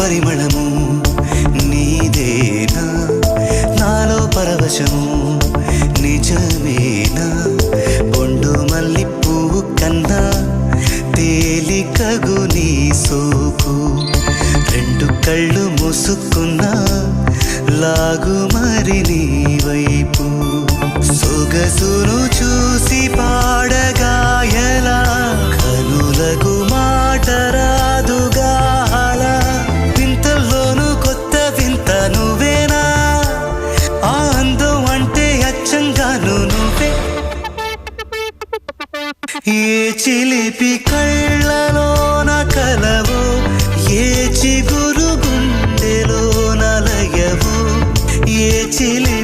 పరిమళము నీదేనా నాలో పరవశము నిజమేనా బొండు మల్లి పువ్వు కన్నా తేలికగు నీ సోకు రెండు కళ్ళు మూసుకున్నా లాగు మరి నీ వైపు సొగసును చూసి పాడగాయలా కనులకు మాట రాదుగా అలా వింతల్లోనూ కొత్త వింత నువ్వేనా ఆ అందం అంటే అచ్చంగాను నువ్వే ఏ చిలిపి కళ్ళలోన కలవో ఏ చిగురు గుండెలో నలయవో ఏ చిలి